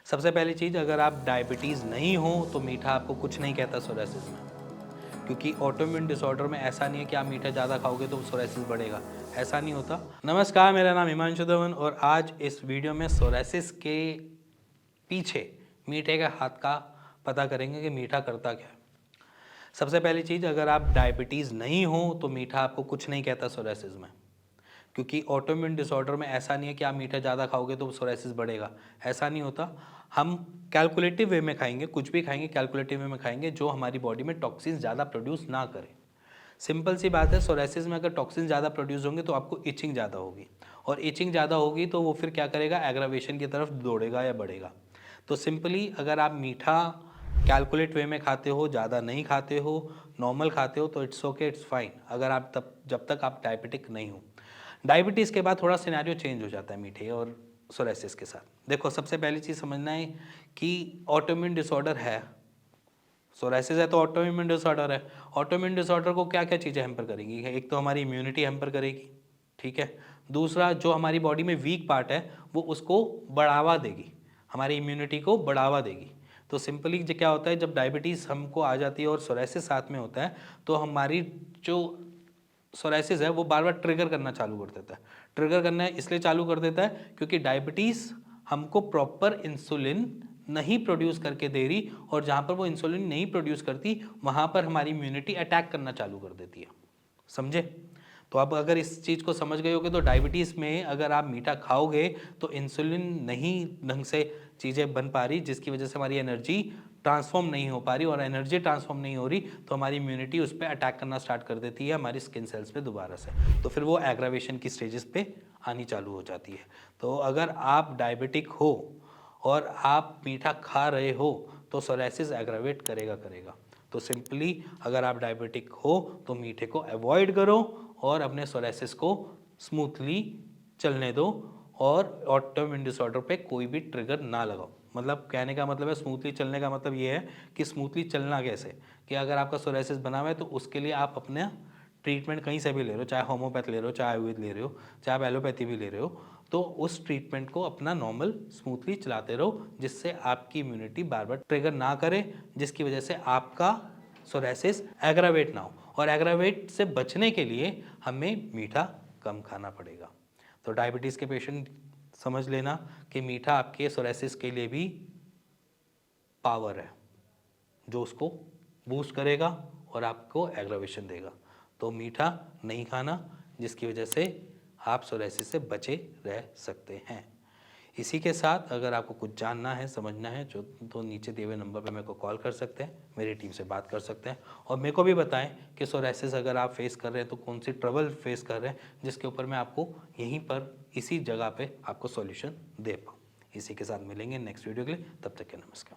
सबसे पहली चीज़, अगर आप डायबिटीज़ नहीं हो तो मीठा आपको कुछ नहीं कहता सोरेसिस में, क्योंकि ऑटोइम्यून डिसऑर्डर में ऐसा नहीं है कि आप मीठा ज़्यादा खाओगे तो सोरेसिस बढ़ेगा, ऐसा नहीं होता। नमस्कार, मेरा नाम हिमांशु धवन और आज इस वीडियो में सोरेसिस के पीछे मीठे के हाथ का पता करेंगे कि मीठा करता क्या है। सबसे पहली चीज़, अगर आप डायबिटीज़ नहीं हो तो मीठा आपको कुछ नहीं कहता सोरेसिस में, क्योंकि ऑटोइम्यून डिसऑर्डर में ऐसा नहीं है कि आप मीठा ज़्यादा खाओगे तो सोरेसिस बढ़ेगा, ऐसा नहीं होता। हम कैलकुलेटिव वे में खाएंगे, कुछ भी खाएंगे कैलकुलेटिव वे में खाएंगे जो हमारी बॉडी में टॉक्सिन्स ज़्यादा प्रोड्यूस ना करे। सिंपल सी बात है, सोरेसिस में अगर टॉक्सिन ज़्यादा प्रोड्यूस होंगे तो आपको इचिंग ज़्यादा होगी, और इचिंग ज़्यादा होगी तो वो फिर क्या करेगा, एग्रावेशन की तरफ दौड़ेगा या बढ़ेगा। तो सिंपली अगर आप मीठा कैलकुलेट वे में खाते हो, ज़्यादा नहीं खाते हो, नॉर्मल खाते हो तो इट्स ओके, इट्स फाइन, अगर आप जब तक आप डायबिटिक नहीं हो। डायबिटीज़ के बाद थोड़ा सिनेरियो चेंज हो जाता है मीठे और सोरेसिस के साथ। देखो, सबसे पहली चीज़ समझना है कि ऑटोइम्यून डिसऑर्डर है, सोरेसिस है तो ऑटोइम्यून डिसऑर्डर है। ऑटोइम्यून डिसऑर्डर को क्या क्या चीज़ें हैम्पर करेंगी, एक तो हमारी इम्यूनिटी हैम्पर करेगी, ठीक है। दूसरा, जो हमारी बॉडी में वीक पार्ट है वो उसको बढ़ावा देगी, हमारी इम्यूनिटी को बढ़ावा देगी। तो सिंपली क्या होता है, जब डायबिटीज़ हमको आ जाती है और सोरेसिस साथ में होता है तो हमारी जो सोरेसिस है वो बार बार ट्रिगर करना चालू कर देता है। ट्रिगर करना इसलिए चालू कर देता है क्योंकि डायबिटीज़ हमको प्रॉपर इंसुलिन नहीं प्रोड्यूस करके दे रही, और जहाँ पर वो इंसुलिन नहीं प्रोड्यूस करती वहाँ पर हमारी इम्यूनिटी अटैक करना चालू कर देती है। समझे? तो अब अगर इस चीज़ को समझ गए होगे तो डायबिटीज़ में अगर आप मीठा खाओगे तो इंसुलिन नहीं ढंग से चीज़ें बन पा रही, जिसकी वजह से हमारी एनर्जी ट्रांसफॉर्म नहीं हो पा रही, और एनर्जी ट्रांसफॉर्म नहीं हो रही तो हमारी इम्यूनिटी उस पर अटैक करना स्टार्ट कर देती है हमारी स्किन सेल्स पे दोबारा से, तो फिर वो एग्रावेशन की स्टेजेस पे आनी चालू हो जाती है। तो अगर आप डायबिटिक हो और आप मीठा खा रहे हो तो सोरेसिस एग्रावेट करेगा करेगा। तो सिंपली अगर आप डायबिटिक हो तो मीठे को अवॉइड करो और अपने सोरेसिस को स्मूथली चलने दो, और ऑटोइम्यून डिसऑर्डर पे कोई भी ट्रिगर ना लगाओ। मतलब कहने का मतलब है, स्मूथली चलने का मतलब ये है कि स्मूथली चलना कैसे, कि अगर आपका सोरेसिस बना हुआ है तो उसके लिए आप अपने ट्रीटमेंट कहीं से भी ले रहे हो, चाहे होम्योपैथ ले रहे हो, चाहे आयुर्वेद ले रहे हो, चाहे आप एलोपैथी भी ले रहे हो, तो उस ट्रीटमेंट को अपना नॉर्मल स्मूथली चलाते रहो, जिससे आपकी इम्यूनिटी बार बार ट्रिगर ना करे, जिसकी वजह से आपका सोरेसिस एग्रावेट ना हो। और एग्रावेट से बचने के लिए हमें मीठा कम खाना पड़ेगा। तो डायबिटीज़ के पेशेंट समझ लेना कि मीठा आपके सोरेसिस के लिए भी पावर है जो उसको बूस्ट करेगा और आपको एग्रावेशन देगा। तो मीठा नहीं खाना, जिसकी वजह से आप सोरेसिस से बचे रह सकते हैं। इसी के साथ अगर आपको कुछ जानना है, समझना है, जो तो नीचे दिए हुए नंबर पर मेरे को कॉल कर सकते हैं, मेरी टीम से बात कर सकते हैं, और मेरे को भी बताएं कि सोरेसिस अगर आप फेस कर रहे हैं तो कौन सी ट्रबल फेस कर रहे हैं, जिसके ऊपर मैं आपको यहीं पर इसी जगह पे आपको सॉल्यूशन दे पाऊँ। इसी के साथ मिलेंगे नेक्स्ट वीडियो के लिए, तब तक के नमस्कार।